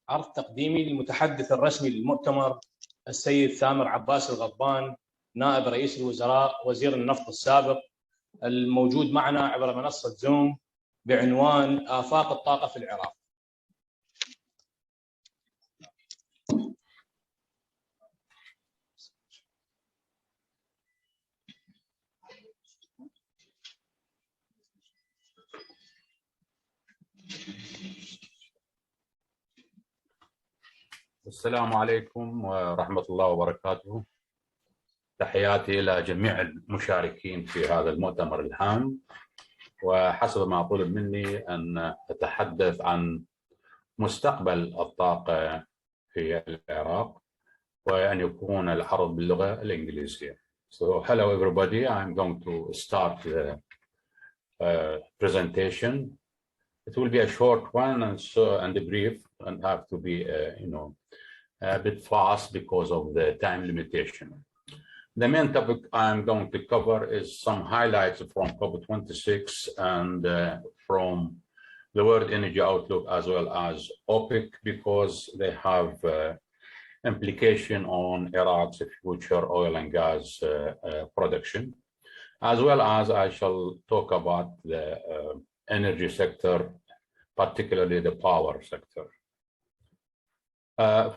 عرض تقديمي للمتحدث الرسمي للمؤتمر السيد ثامر عباس الغضبان، نائب رئيس الوزراء وزير النفط السابق، الموجود معنا عبر منصة زوم بعنوان آفاق الطاقة في العراق. السلام عليكم ورحمة الله وبركاته. تحياتي إلى جميع المشاركين في هذا المؤتمر الهام، وحسب ما طلب مني أن أتحدث عن مستقبل الطاقة في العراق وأن يكون العرض باللغة الإنجليزية. So hello everybody, I'm going to start the presentation. It will be a short one and brief, and have to be a bit fast because of the time limitation. The main topic I'm going to cover is some highlights from COP26 and from the World Energy Outlook, as well as OPEC, because they have implication on Iraq's future oil and gas production, as well as I shall talk about the energy sector, particularly the power sector.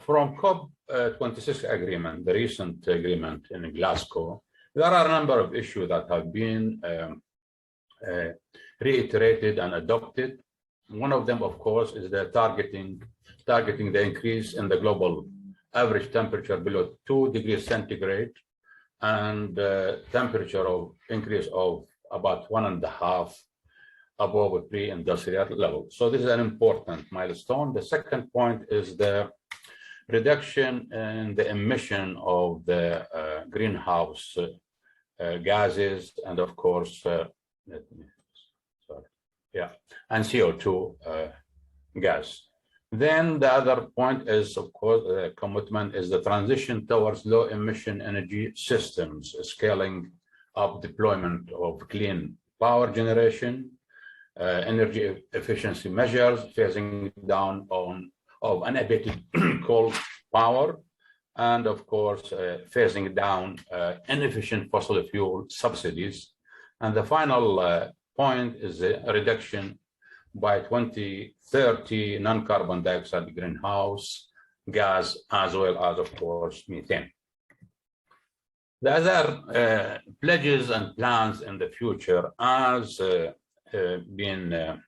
From COP26 agreement, the recent agreement in Glasgow, there are a number of issues that have been reiterated and adopted. One of them, of course, is the targeting the increase in the global average temperature below 2 degrees centigrade, and temperature of increase of about 1.5 above a pre-industrial level. So this is an important milestone. The second point is the reduction in the emission of the greenhouse gases, and of course, and CO2 gas. Then the other point is, of course, the commitment is the transition towards low emission energy systems, scaling up deployment of clean power generation, energy efficiency measures, phasing down of unabated coal power, and of course, phasing down inefficient fossil fuel subsidies. And the final point is the reduction by 2030 non-carbon dioxide greenhouse gas, as well as, of course, methane. The other pledges and plans in the future, as been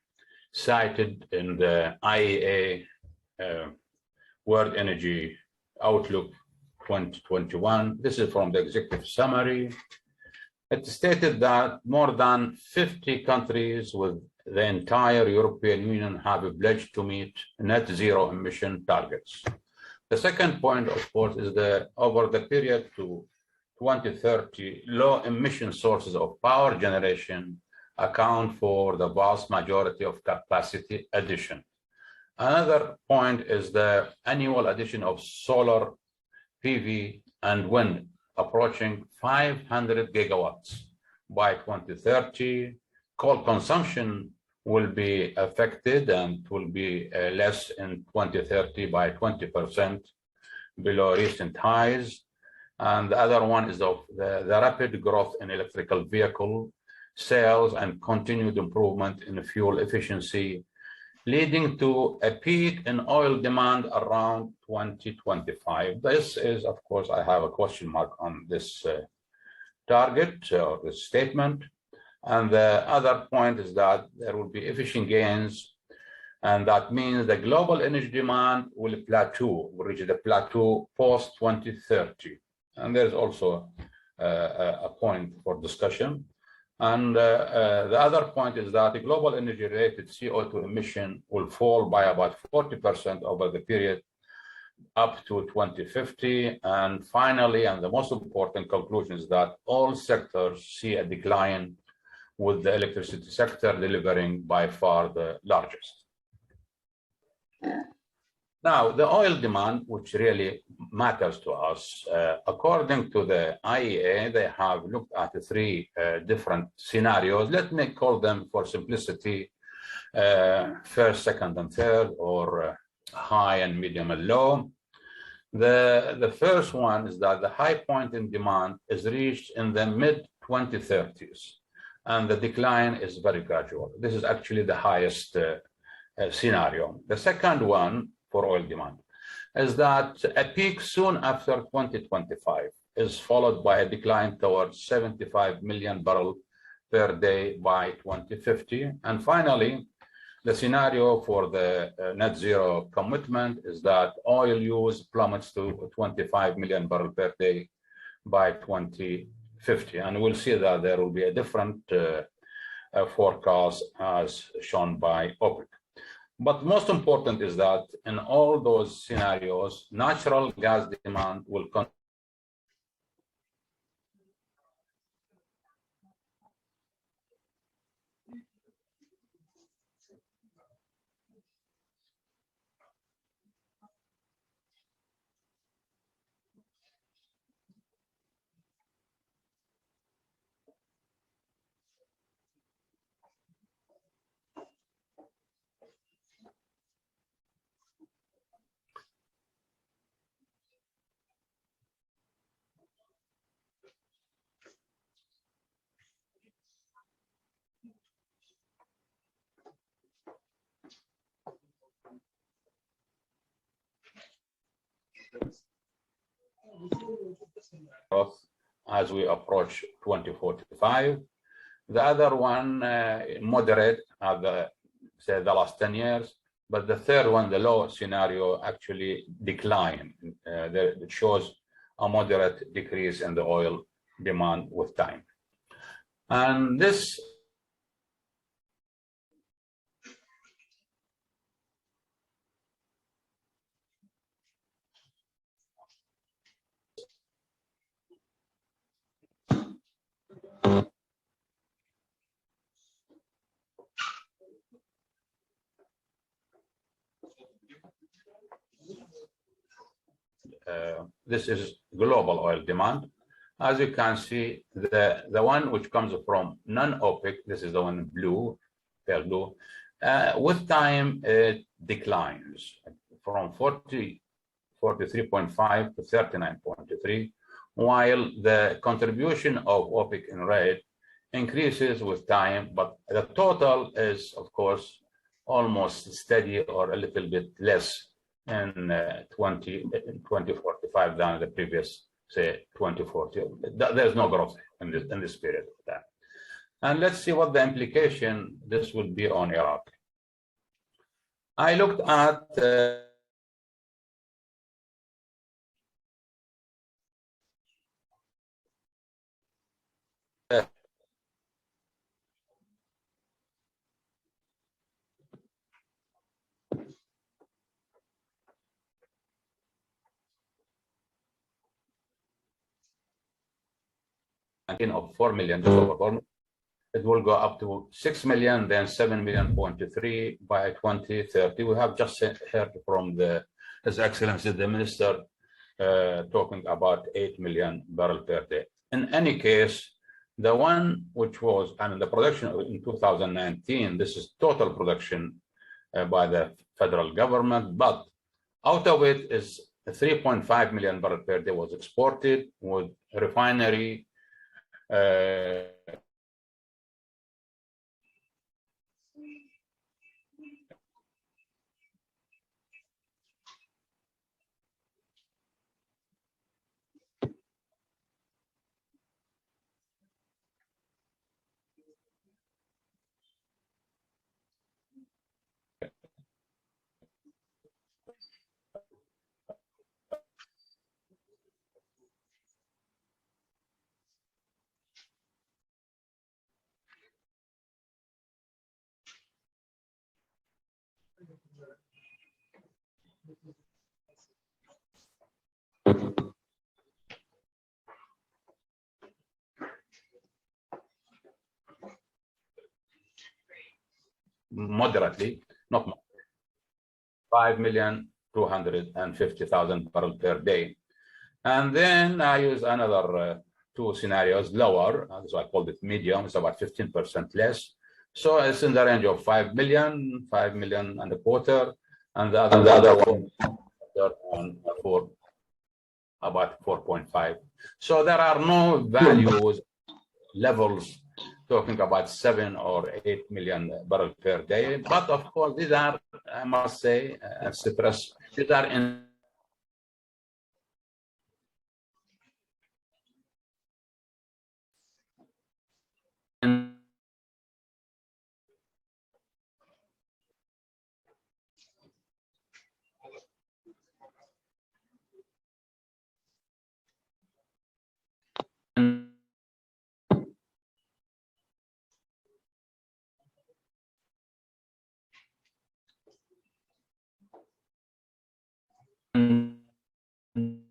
cited in the IEA World Energy Outlook 2021. This is from the executive summary. It stated that more than 50 countries with the entire European Union have pledged to meet net zero emission targets. The second point, of course, is that over the period to 2030, low emission sources of power generation account for the vast majority of capacity addition. Another point is the annual addition of solar PV and wind approaching 500 gigawatts by 2030. Coal consumption will be affected and will be less in 2030 by 20% below recent highs. And the other one is the rapid growth in electrical vehicle sales and continued improvement in fuel efficiency, leading to a peak in oil demand around 2025. This is, of course, I have a question mark on this target or this statement. And the other point is that there will be efficient gains, and that means the global energy demand will plateau, will reach the plateau post 2030. And there's also a point for discussion. And the other point is that the global energy-related CO2 emission will fall by about 40% over the period up to 2050. And finally, and the most important conclusion is that all sectors see a decline, with the electricity sector delivering by far the largest. Now, the oil demand, which really matters to us, according to the IEA, they have looked at three different scenarios. Let me call them, for simplicity, first, second, and third, or high and medium and low. The first one is that the high point in demand is reached in the mid-2030s, and the decline is very gradual. This is actually the highest scenario. The second one for oil demand is that a peak soon after 2025 is followed by a decline towards 75 million barrels per day by 2050. And finally, the scenario for the net zero commitment is that oil use plummets to 25 million barrels per day by 2050. And we'll see that there will be a different forecast as shown by OPEC. But most important is that in all those scenarios, natural gas demand will continue. As we approach 2045. The other one, moderate, say the last 10 years, but the third one, the low scenario, actually decline. It shows a moderate decrease in the oil demand with time. And this this is global oil demand. As you can see, the one which comes from non-OPEC, this is the one in blue, pale blue, with time it declines from 43.5 to 39.3, while the contribution of OPEC in red increases with time, but the total is, of course, almost steady or a little bit less in 2045 than the previous, say, 2040. There's no growth in this period of time. And let's see what the implication this will be on Iraq. I looked at of 4 million, just over 4 million. It will go up to 6 million, then 7 million, 0.3 by 2030. We have just heard from His Excellency the Minister talking about 8 million barrels per day. In any case, the one which was, the production in 2019, this is total production by the federal government, but out of it is 3.5 million barrels per day was exported with refinery moderately, not much, 5,250,000 barrels per day. And then I use another two scenarios lower, so I called it medium, it's about 15% less. So it's in the range of 5 million and a quarter. and the other one for about 4.5. So there are no values levels talking about 7 or 8 million barrels per day. But of course, these are, I must say, stress, these are in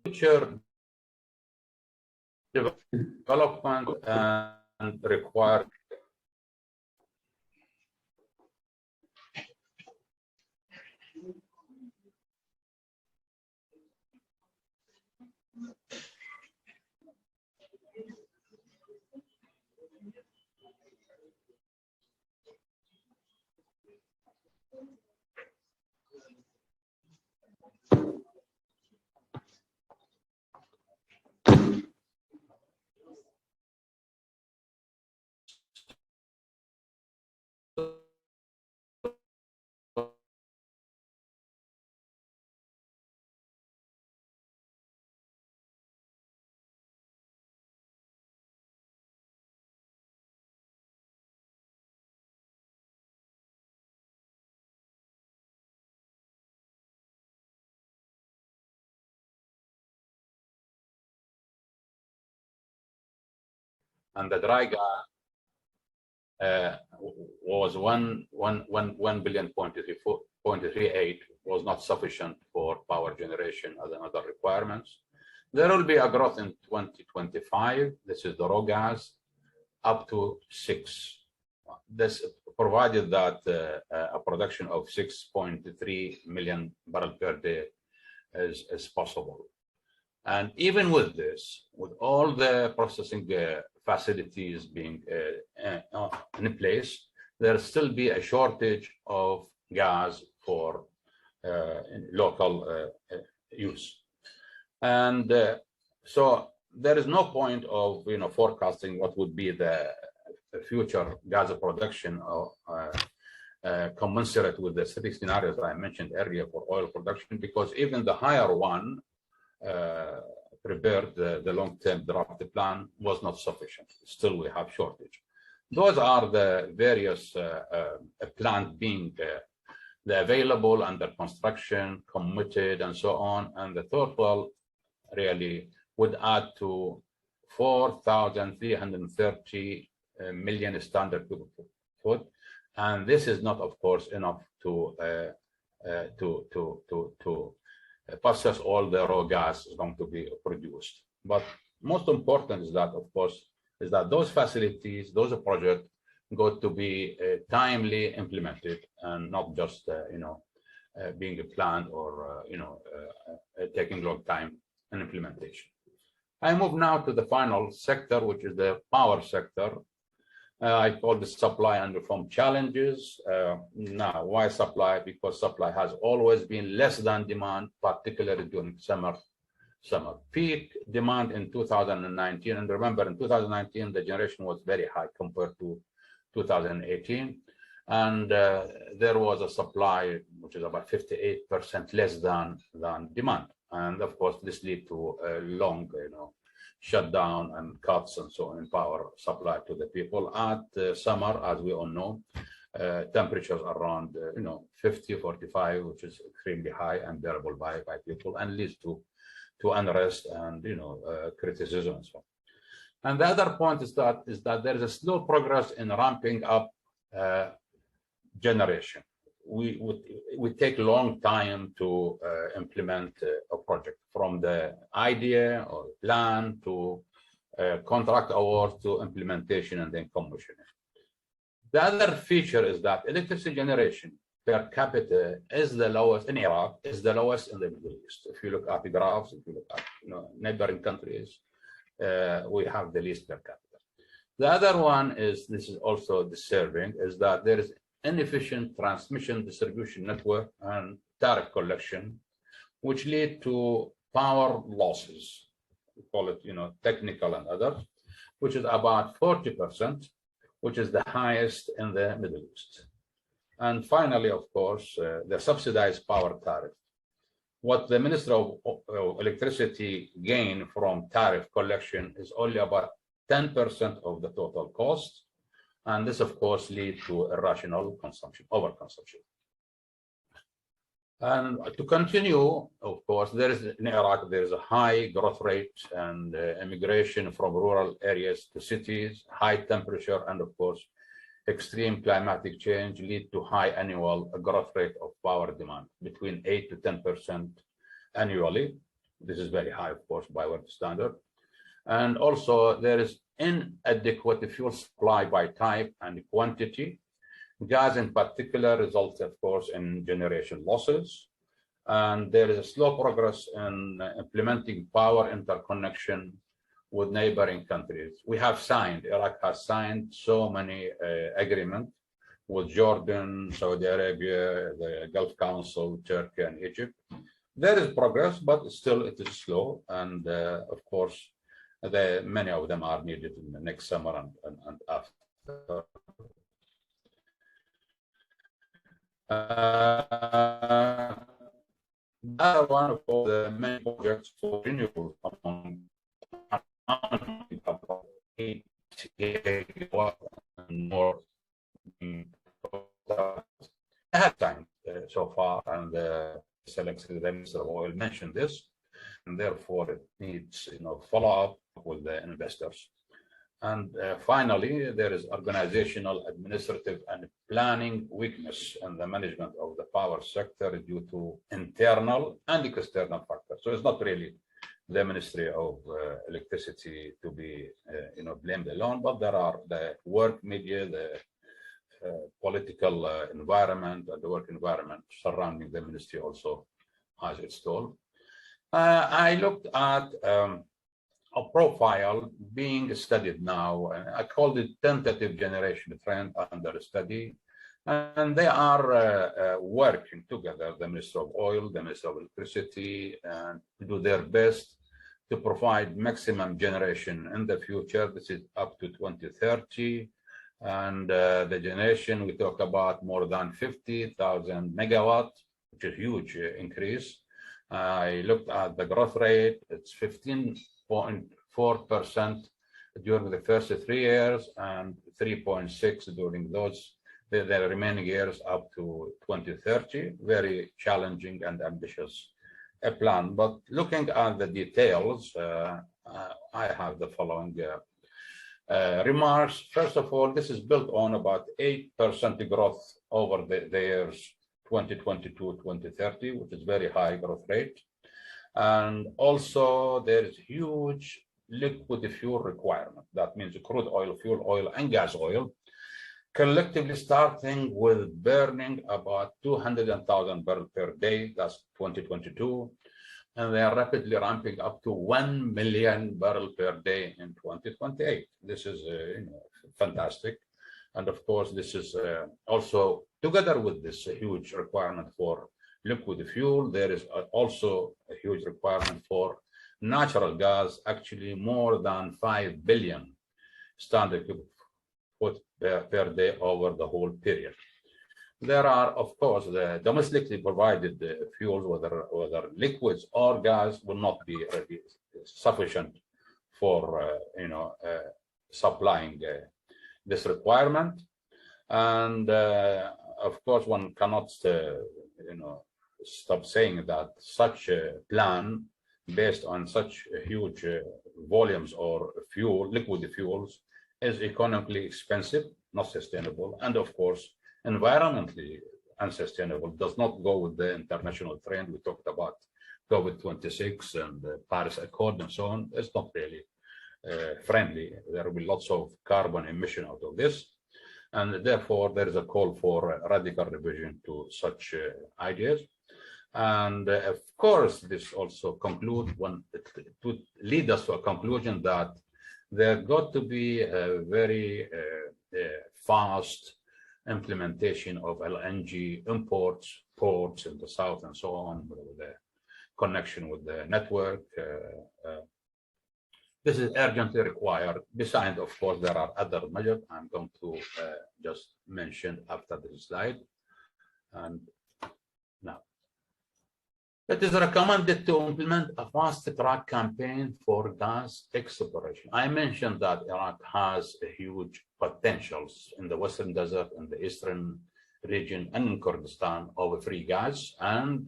future development and require and the dry gas was 1.38 was not sufficient for power generation as another requirements. There will be a growth in 2025. This is the raw gas up to 6. This provided that a production of 6.3 million barrels per day is possible. And even with this, with all the processing facilities being in place, there will still be a shortage of gas for local use. And so there is no point of forecasting what would be the future gas production commensurate with the 3 scenarios I mentioned earlier for oil production, because even the higher one prepared the long-term draft plan was not sufficient. Still, we have shortage. Those are the various plans being the available, under construction, committed, and so on. And the total really would add to 4,330 million standard cubic foot. And this is not, of course, enough to process all the raw gas is going to be produced. But most important is that, of course, is that those facilities, those projects, got to be timely implemented and not just being planned or taking long time in implementation. I move now to the final sector, which is the power sector. I call this supply and reform challenges. Now, why supply? Because supply has always been less than demand, particularly during summer peak demand in 2019. And remember, in 2019, the generation was very high compared to 2018. And there was a supply, which is about 58% less than demand. And of course, this led to a long, shutdown and cuts and so on in power supply to the people. At summer, as we all know, temperatures around 50, 45, which is extremely high and bearable by people, and leads to unrest and criticism and so on. And the other point is that there is a slow progress in ramping up generation. We take a long time to implement a project, from the idea or plan to contract award to implementation and then commissioning. The other feature is that electricity generation per capita is the lowest in Iraq, is the lowest in the Middle East. If you look at the graphs, if you look at neighboring countries, we have the least per capita. The other one is, this is also disturbing, is that there is inefficient transmission distribution network, and tariff collection, which lead to power losses. We call it, technical and others, which is about 40%, which is the highest in the Middle East. And finally, of course, the subsidized power tariff. What the Minister of Electricity gain from tariff collection is only about 10% of the total cost. And this, of course, leads to irrational consumption, overconsumption. And to continue, of course, in Iraq, there is a high growth rate and immigration from rural areas to cities, high temperature, and of course, extreme climatic change lead to high annual growth rate of power demand, between 8 to 10% annually. This is very high, of course, by world standard. And also, there is inadequate fuel supply by type and quantity. Gas in particular results, of course, in generation losses. And there is a slow progress in implementing power interconnection with neighboring countries. We have signed, Iraq has signed so many agreements with Jordan, Saudi Arabia, the Gulf Council, Turkey, and Egypt. There is progress, but still it is slow. And of course, many of them are needed in the next summer and after. Another one of the main projects for renewable among about 8 gigawatts and more. I have time so far, and the Minister of Oil mentioned this, and therefore it needs follow-up with the investors. And finally, there is organizational, administrative, and planning weakness in the management of the power sector due to internal and external factors. So it's not really the Ministry of Electricity to be blamed alone, but there are the work media, the political environment, and the work environment surrounding the ministry also has its toll. I looked at a profile being studied now, and I called it tentative generation trend under study. And they are working together, the Minister of Oil, the Minister of Electricity, and to do their best to provide maximum generation in the future. This is up to 2030. And the generation, we talk about more than 50,000 megawatts, which is a huge increase. I looked at the growth rate. It's 15.4% during the first 3 years and 3.6% during the remaining years up to 2030. Very challenging and ambitious plan. But looking at the details, I have the following remarks. First of all, this is built on about 8% growth over the years 2022-2030, which is very high growth rate. And also there is huge liquid fuel requirement. That means crude oil, fuel oil, and gas oil, collectively starting with burning about 200,000 barrels per day. That's 2022. And they are rapidly ramping up to 1 million barrels per day in 2028. This is fantastic. And of course, this is also together with this huge requirement for liquid fuel, there is also a huge requirement for natural gas, actually more than 5 billion standard cubic foot per day over the whole period. There are, of course, the domestically provided fuels, whether liquids or gas, will not be sufficient for supplying this requirement. And of course, one cannot stop saying that such a plan based on such huge volumes or liquid fuels is economically expensive, not sustainable, and of course environmentally unsustainable. Does not go with the international trend. We talked about COVID-26 and the Paris Accord and so on. It's not really friendly. There will be lots of carbon emission out of this, and therefore there is a call for radical revision to such ideas. And of course, this also to lead us to a conclusion that there got to be a very fast implementation of LNG imports, ports in the south and so on, with the connection with the network. This is urgently required. Besides, of course, there are other measures I'm going to just mention after this slide. And now, it is recommended to implement a fast-track campaign for gas exploration. I mentioned that Iraq has a huge potentials in the Western Desert, in the Eastern region, and in Kurdistan of free gas and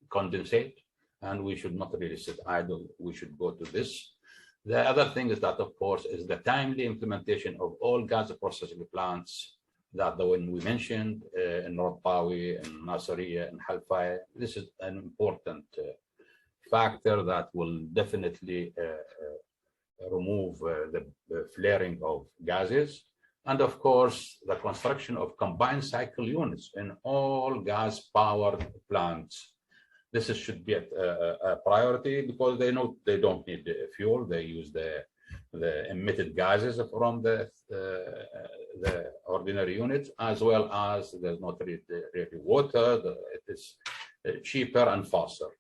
condensate, and we should not really sit idle. We should go to this. The other thing is that, of course, is the timely implementation of all gas processing plants that the one we mentioned in Rabawi, in Nasiriyah, in Halfaya. This is an important factor that will definitely remove the flaring of gases. And of course, the construction of combined cycle units in all gas-powered plants. This should be a priority because they know they don't need fuel. They use the emitted gases from the ordinary units, as well as there's not really water. It is cheaper and faster.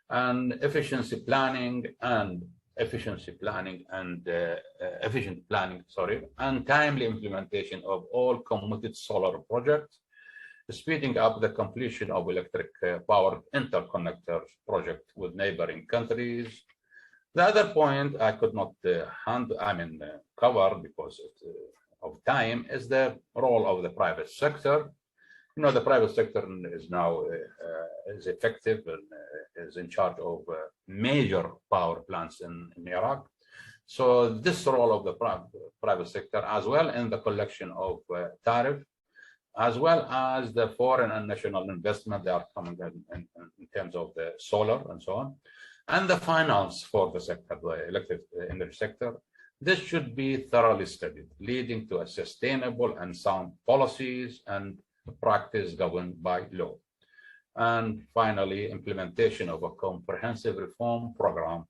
And efficient planning, and timely implementation of all committed solar projects, speeding up the completion of electric power interconnector project with neighboring countries. The other point I could not cover because of time is the role of the private sector. You know, the private sector is now is effective and is in charge of major power plants in Iraq. So this role of the private sector, as well in the collection of tariff, as well as the foreign and national investment, they are coming in terms of the solar and so on, and the finance for the sector, the electric energy sector. This should be thoroughly studied, leading to a sustainable and sound policies and practice governed by law. And finally, implementation of a comprehensive reform program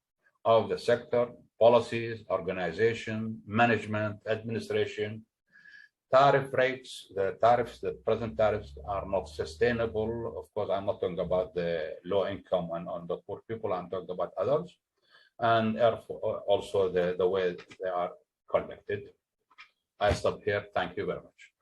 of the sector, policies, organization, management, administration. Tariff rates, the present tariffs are not sustainable. Of course, I'm not talking about the low income and on the poor people, I'm talking about others. And also the way they are collected. I stop here. Thank you very much.